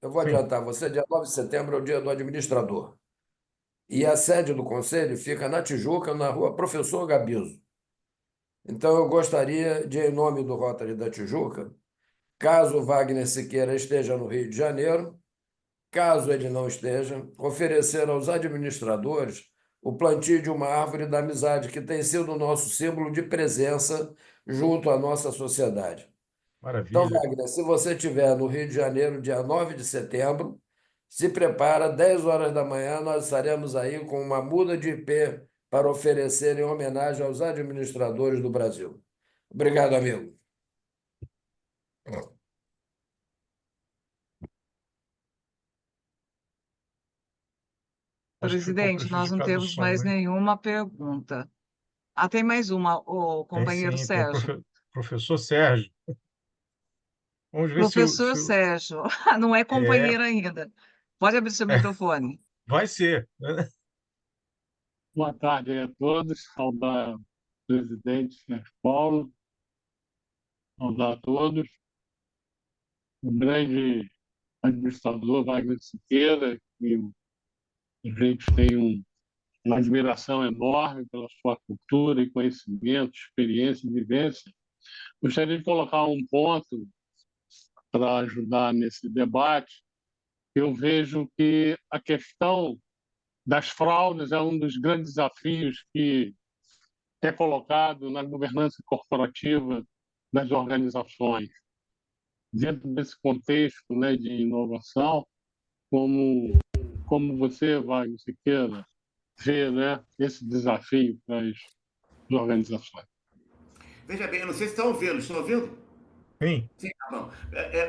[SPEAKER 9] eu vou
[SPEAKER 1] Sim.
[SPEAKER 9] adiantar você, dia 9 de setembro é o dia do administrador. E a sede do Conselho fica na Tijuca, na rua Professor Gabiso. Então, eu gostaria de, em nome do Rotary da Tijuca, caso o Wagner Siqueira esteja no Rio de Janeiro, caso ele não esteja, oferecer aos administradores o plantio de uma árvore da amizade, que tem sido o nosso símbolo de presença junto à nossa sociedade.
[SPEAKER 1] Maravilha.
[SPEAKER 9] Então, Wagner, se você estiver no Rio de Janeiro, dia 9 de setembro, se prepara, 10 horas da manhã, nós estaremos aí com uma muda de IP para oferecer em homenagem aos administradores do Brasil. Obrigado, amigo.
[SPEAKER 1] Acho que ficou
[SPEAKER 2] Presidente, nós não
[SPEAKER 1] prejudicado o
[SPEAKER 2] temos
[SPEAKER 1] som,
[SPEAKER 2] mais
[SPEAKER 1] né?
[SPEAKER 2] nenhuma pergunta. Ah, tem mais uma, o companheiro
[SPEAKER 1] Tem
[SPEAKER 2] Sérgio.
[SPEAKER 1] professor Sérgio. Vamos ver
[SPEAKER 2] Professor Sérgio, não é companheiro ainda. Pode abrir seu microfone.
[SPEAKER 1] vai ser, né?
[SPEAKER 4] Boa tarde a todos. Saudar o presidente Sérgio Paulo. Saudar a todos. O grande administrador Wagner Siqueira, que a gente tem uma admiração enorme pela sua cultura e conhecimento, experiência e vivência. Gostaria de colocar um ponto para ajudar nesse debate. Eu vejo que a questão das fraudes é um dos grandes desafios que é colocado na governança corporativa das organizações. Dentro desse contexto, né, de inovação, como você, Wagner Siqueira, vê, né, esse desafio para as organizações?
[SPEAKER 8] Veja bem, eu não sei se estão ouvindo. Estão ouvindo?
[SPEAKER 1] Sim.
[SPEAKER 8] Sim, tá bom.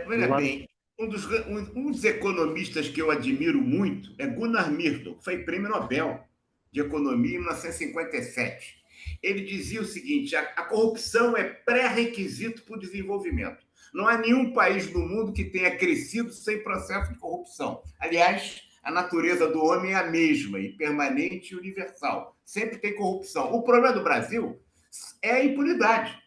[SPEAKER 8] Veja bem, um dos economistas que eu admiro muito é Gunnar Myrdal, que foi prêmio Nobel de Economia em 1957. Ele dizia o seguinte: a corrupção é pré-requisito para o desenvolvimento. Não há nenhum país no mundo que tenha crescido sem processo de corrupção. Aliás, a natureza do homem é a mesma, e permanente e universal. Sempre tem corrupção. O problema do Brasil é a impunidade.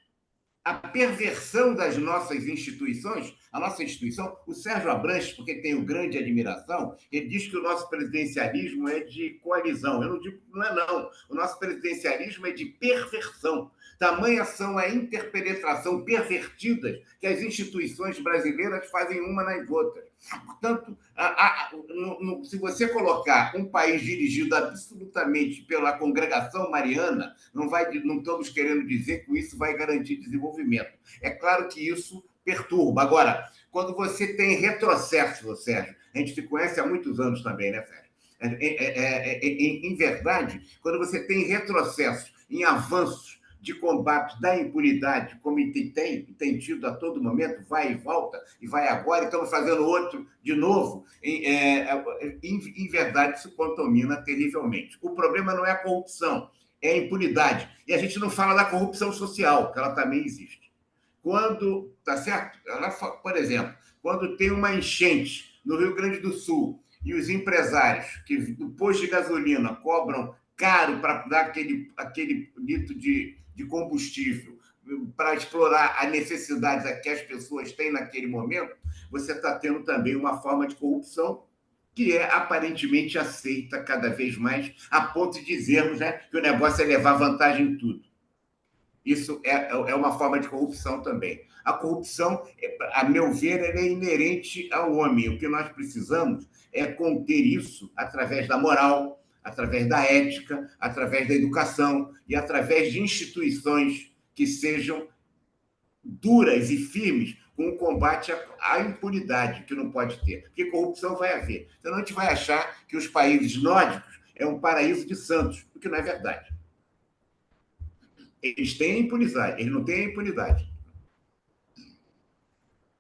[SPEAKER 8] A perversão das nossas instituições, a nossa instituição, o Sérgio Abranches, porque tenho grande admiração, ele diz que o nosso presidencialismo é de coalizão. Eu não digo que não é, não. O nosso presidencialismo é de perversão. Tamanha são a interpenetração pervertidas que as instituições brasileiras fazem uma nas outras. Portanto, se você colocar um país dirigido absolutamente pela congregação mariana, não estamos querendo dizer que isso vai garantir desenvolvimento. É claro que isso perturba. Agora, quando você tem retrocesso, Sérgio, a gente se conhece há muitos anos também, né, Sérgio? Em verdade, quando você tem retrocessos em avanços de combate da impunidade, como tem tido a todo momento, vai e volta, e vai agora, e estamos fazendo outro de novo, em verdade, isso contamina terrivelmente. O problema não é a corrupção, é a impunidade. E a gente não fala da corrupção social, que ela também existe. Quando, tá certo? Por exemplo, quando tem uma enchente no Rio Grande do Sul e os empresários que do posto de gasolina cobram caro para dar aquele litro de combustível para explorar a necessidade que as pessoas têm naquele momento, você está tendo também uma forma de corrupção que é aparentemente aceita cada vez mais, a ponto de dizermos, né, que o negócio é levar vantagem em tudo. Isso é uma forma de corrupção também. A corrupção, a meu ver, ela é inerente ao homem. O que nós precisamos é conter isso através da moral, através da ética, através da educação e através de instituições que sejam duras e firmes com o combate à impunidade, que não pode ter. Porque corrupção vai haver. Então, a gente vai achar que os países nórdicos é um paraíso de santos, o que não é verdade. Eles têm a impunidade, eles não têm a impunidade.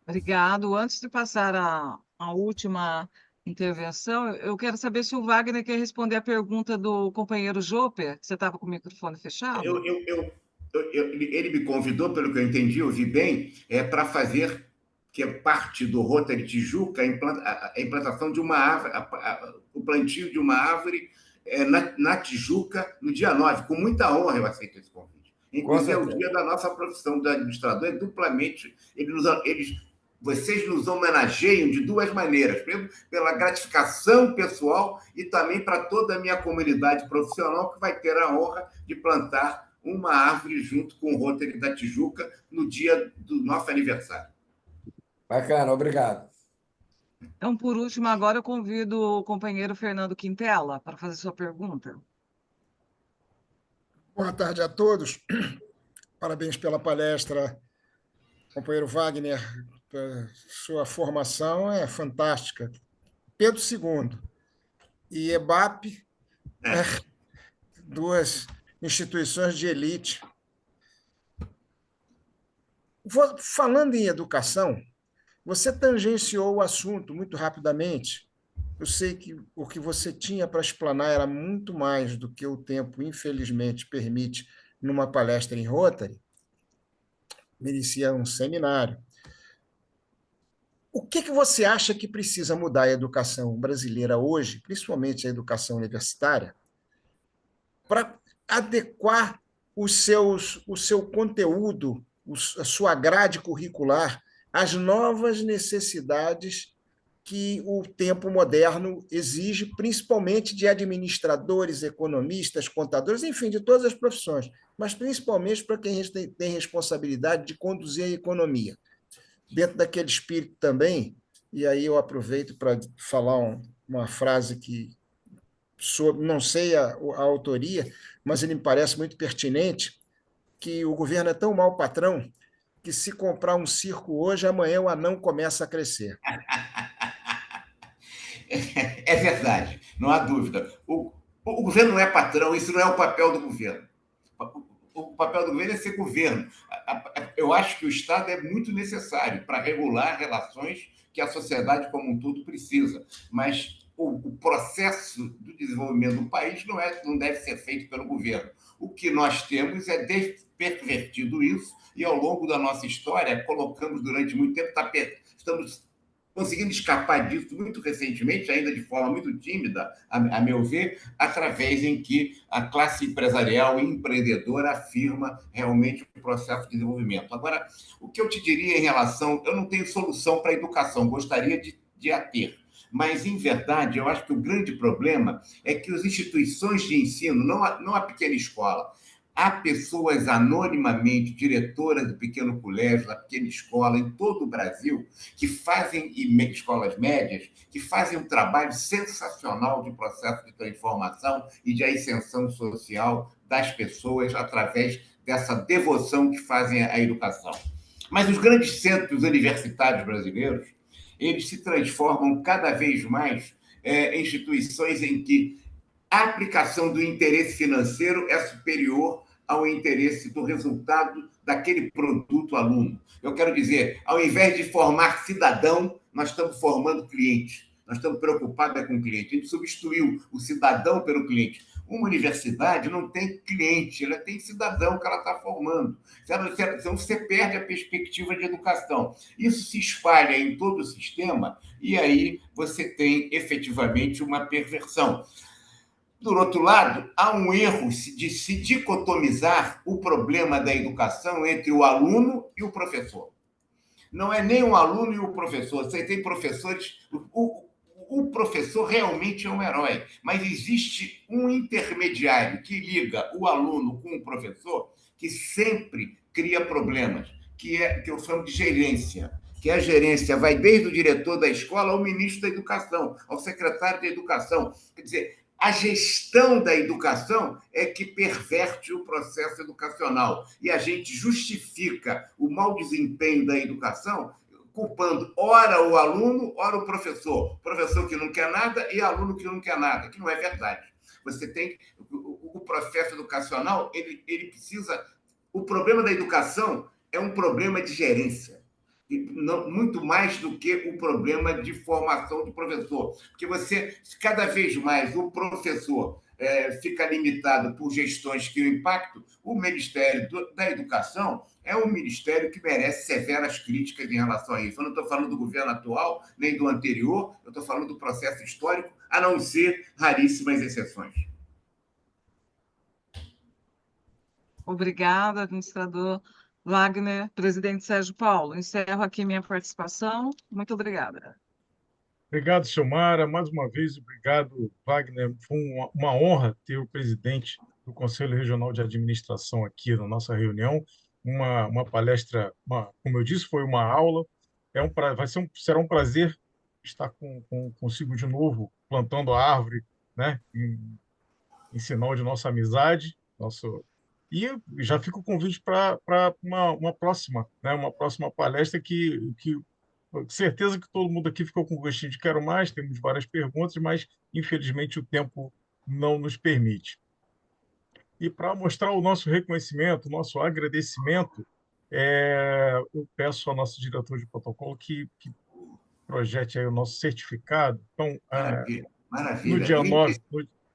[SPEAKER 2] Obrigado. Antes de passar a última intervenção, eu quero saber se o Wagner quer responder a pergunta do companheiro Joper. Você estava com o microfone fechado?
[SPEAKER 8] Ele me convidou, pelo que eu entendi, eu vi bem, para fazer, que é parte do Rotary Tijuca, a implantação de uma árvore, o plantio de uma árvore na Tijuca, no dia 9. Com muita honra eu aceito esse convite. Inclusive, é o dia da nossa profissão do administrador, é duplamente. Vocês nos homenageiam de duas maneiras, pela gratificação pessoal e também para toda a minha comunidade profissional, que vai ter a honra de plantar uma árvore junto com o Rotary da Tijuca no dia do nosso aniversário.
[SPEAKER 9] Bacana, obrigado.
[SPEAKER 2] Então, por último, agora eu convido o companheiro Fernando Quintela para fazer sua pergunta.
[SPEAKER 11] Boa tarde a todos. Parabéns pela palestra, companheiro Wagner. Sua formação é fantástica. Pedro II e EBAP, duas instituições de elite. Falando em educação, você tangenciou o assunto muito rapidamente. Eu sei que o que você tinha para explanar era muito mais do que o tempo, infelizmente, permite numa palestra em Rotary. Merecia um seminário. O que você acha que precisa mudar a educação brasileira hoje, principalmente a educação universitária, para adequar o seu conteúdo, a sua grade curricular às novas necessidades que o tempo moderno exige, principalmente de administradores, economistas, contadores, enfim, de todas as profissões, mas principalmente para quem tem responsabilidade de conduzir a economia. Dentro daquele espírito também, e aí eu aproveito para falar uma frase que não sei a autoria, mas ele me parece muito pertinente, que o governo é tão mau patrão que se comprar um circo hoje, amanhã o anão começa a crescer.
[SPEAKER 8] É verdade, não há dúvida. O governo não é patrão, isso não é o papel do governo. O papel do governo é ser governo. Eu acho que o Estado é muito necessário para regular relações que a sociedade como um todo precisa, mas o processo do desenvolvimento do país não deve ser feito pelo governo. O que nós temos é pervertido isso, e ao longo da nossa história colocamos durante muito tempo, estamos conseguindo escapar disso muito recentemente, ainda de forma muito tímida, a meu ver, através em que a classe empresarial e empreendedora afirma realmente o processo de desenvolvimento. Agora, o que eu te diria em relação... Eu não tenho solução para a educação, gostaria de a ter. Mas, em verdade, eu acho que o grande problema é que as instituições de ensino, não a pequena escola, há pessoas anonimamente, diretoras do pequeno colégio, da pequena escola, em todo o Brasil, que fazem, e escolas médias, que fazem um trabalho sensacional de processo de transformação e de ascensão social das pessoas através dessa devoção que fazem à educação. Mas os grandes centros universitários brasileiros, eles se transformam cada vez mais em instituições em que a aplicação do interesse financeiro é superior ao interesse do resultado daquele produto aluno. Eu quero dizer, ao invés de formar cidadão, nós estamos formando cliente. Nós estamos preocupados com o cliente. A gente substituiu o cidadão pelo cliente. Uma universidade não tem cliente, ela tem cidadão que ela está formando. Então, você perde a perspectiva de educação. Isso se espalha em todo o sistema e aí você tem, efetivamente, uma perversão. Por outro lado, há um erro de se dicotomizar o problema da educação entre o aluno e o professor. Não é nem o aluno e o professor. Você tem professores... O professor realmente é um herói, mas existe um intermediário que liga o aluno com o professor que sempre cria problemas, que eu chamo de gerência. Que a gerência vai desde o diretor da escola ao ministro da Educação, ao secretário da Educação. Quer dizer, a gestão da educação é que perverte o processo educacional. E a gente justifica o mau desempenho da educação culpando ora o aluno, ora o professor. Professor que não quer nada e aluno que não quer nada, que não é verdade. Você tem... O processo educacional, ele precisa... O problema da educação é um problema de gerência. Muito mais do que o problema de formação do professor. Porque cada vez mais, o professor fica limitado por gestões que o impactam. O Ministério da Educação é um ministério que merece severas críticas em relação a isso. Eu não estou falando do governo atual, nem do anterior, eu estou falando do processo histórico, a não ser raríssimas exceções.
[SPEAKER 2] Obrigada, administrador Wagner. Presidente Sérgio Paulo, encerro aqui minha participação. Muito obrigada.
[SPEAKER 1] Obrigado, Silmara. Mais uma vez, obrigado, Wagner. Foi uma honra ter o presidente do Conselho Regional de Administração aqui na nossa reunião. Uma palestra, como eu disse, foi uma aula. Será um prazer estar consigo de novo, plantando a árvore, né, em sinal de nossa amizade. E já fica o convite para uma próxima, né, uma próxima palestra que certeza que todo mundo aqui ficou com gostinho de quero mais, temos várias perguntas, mas infelizmente o tempo não nos permite. E para mostrar o nosso reconhecimento, o nosso agradecimento, eu peço ao nosso diretor de protocolo que projete aí o nosso certificado. Então,
[SPEAKER 8] Maravilha.
[SPEAKER 1] no dia 9,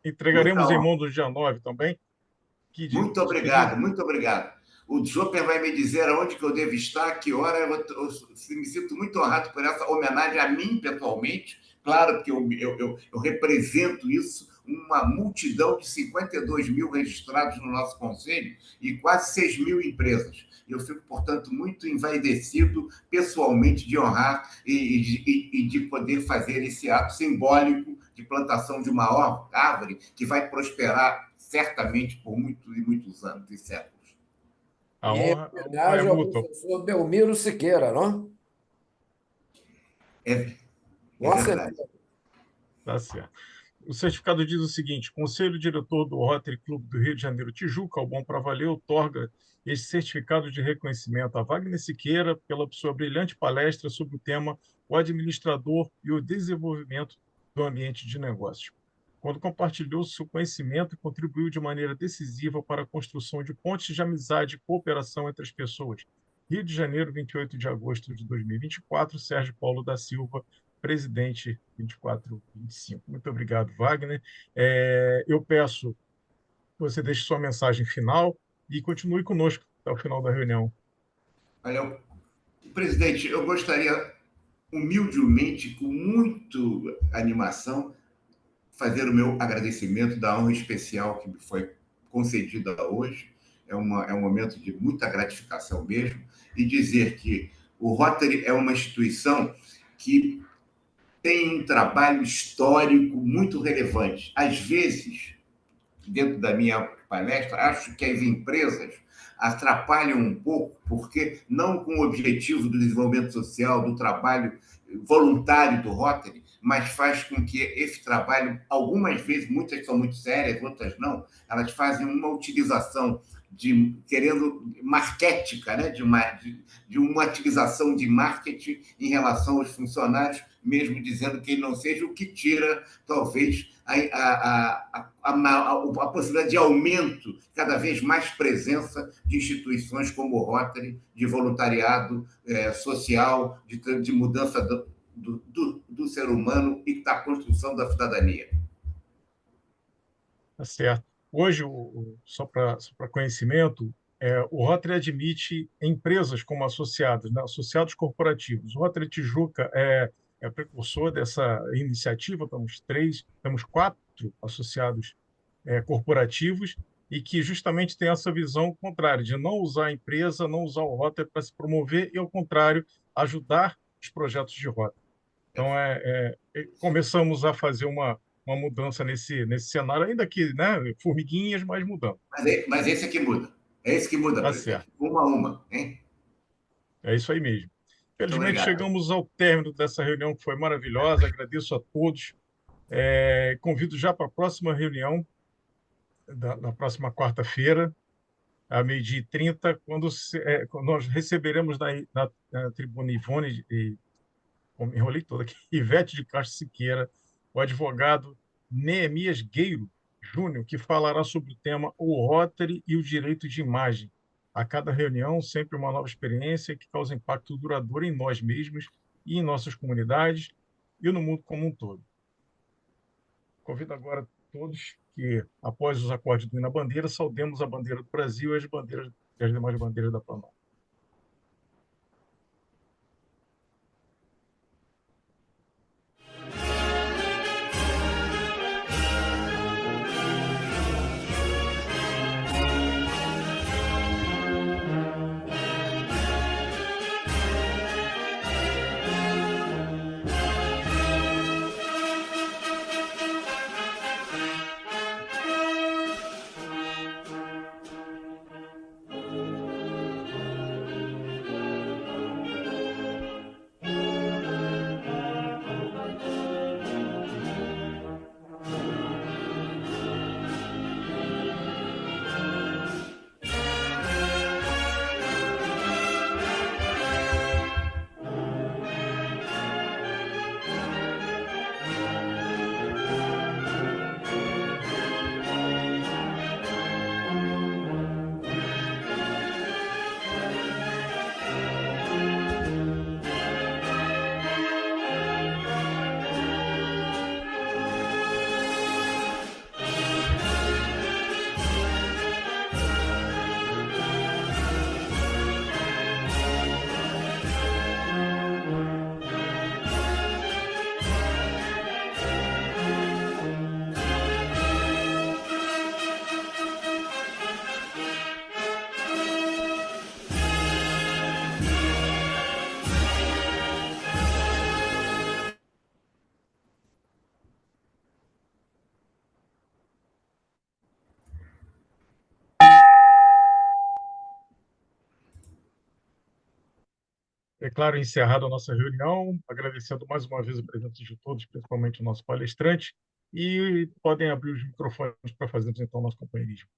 [SPEAKER 1] entregaremos em mão do dia 9 também.
[SPEAKER 8] Muito obrigado, muito obrigado. O Joper vai me dizer aonde que eu devo estar, a que hora. Eu me sinto muito honrado por essa homenagem a mim, pessoalmente. Claro que eu represento isso, uma multidão de 52 mil registrados no nosso conselho e quase 6 mil empresas. Eu fico, portanto, muito envaidecido, pessoalmente, de honrar e de poder fazer esse ato simbólico de plantação de uma árvore que vai prosperar certamente por muitos e muitos anos e séculos.
[SPEAKER 1] A honra
[SPEAKER 9] homenagem ao professor Belmiro Siqueira, não?
[SPEAKER 8] Com certeza.
[SPEAKER 1] Tá certo. O certificado diz o seguinte: Conselho Diretor do Rotary Clube do Rio de Janeiro Tijuca, ao Bom para Valer, outorga este certificado de reconhecimento a Wagner Siqueira pela sua brilhante palestra sobre o tema o administrador e o desenvolvimento do ambiente de negócio, quando compartilhou seu conhecimento e contribuiu de maneira decisiva para a construção de pontes de amizade e cooperação entre as pessoas. Rio de Janeiro, 28 de agosto de 2024, Sérgio Paulo da Silva, presidente 2425. Muito obrigado, Wagner. Eu peço que você deixe sua mensagem final e continue conosco até o final da reunião.
[SPEAKER 8] Olha, presidente, eu gostaria humildemente, com muita animação, fazer o meu agradecimento da honra especial que me foi concedida hoje. É um momento de muita gratificação mesmo, e dizer que o Rotary é uma instituição que tem um trabalho histórico muito relevante. Às vezes, dentro da minha palestra, acho que as empresas atrapalham um pouco, porque não com o objetivo do desenvolvimento social, do trabalho voluntário do Rotary, mas faz com que esse trabalho, algumas vezes, muitas são muito sérias, outras não, elas fazem uma utilização querendo marketética, né? de uma utilização de marketing em relação aos funcionários, mesmo dizendo que ele não seja, o que tira, talvez, a possibilidade de aumento, cada vez mais presença de instituições como o Rotary, de voluntariado social, de mudança do ser humano e da construção da cidadania.
[SPEAKER 1] Tá certo. Hoje, só para conhecimento, o Rotary admite empresas como associadas, né? Associados corporativos. O Rotary Tijuca é precursor dessa iniciativa, temos 4 associados corporativos, e que justamente tem essa visão contrária, de não usar a empresa, não usar o Rotary para se promover, e, ao contrário, ajudar os projetos de Rotary. Então, começamos a fazer uma mudança nesse cenário, ainda que, né, formiguinhas, mas mudando.
[SPEAKER 8] Mas esse é que muda. É esse que muda,
[SPEAKER 1] Tá
[SPEAKER 8] presidente.
[SPEAKER 1] certo.
[SPEAKER 8] Uma a uma, hein?
[SPEAKER 1] É isso aí mesmo. Felizmente,
[SPEAKER 8] obrigado.
[SPEAKER 1] chegamos ao término dessa reunião, que foi maravilhosa. Agradeço a todos. Convido já para a próxima reunião, da próxima quarta-feira, à 12h30, quando nós receberemos na tribuna Ivone, me enrolei todo aqui, Ivete de Castro Siqueira, o advogado Neemias Gueiro Júnior, que falará sobre o tema o Rotary e o direito de imagem. A cada reunião, sempre uma nova experiência que causa impacto duradouro em nós mesmos e em nossas comunidades e no mundo como um todo. Convido agora todos que, após os acordes do hino à bandeira, saudemos a bandeira do Brasil e as demais bandeiras da Planalto. Declaro encerrada a nossa reunião, agradecendo mais uma vez a presença de todos, principalmente o nosso palestrante, e podem abrir os microfones para fazermos então o nosso companheirismo.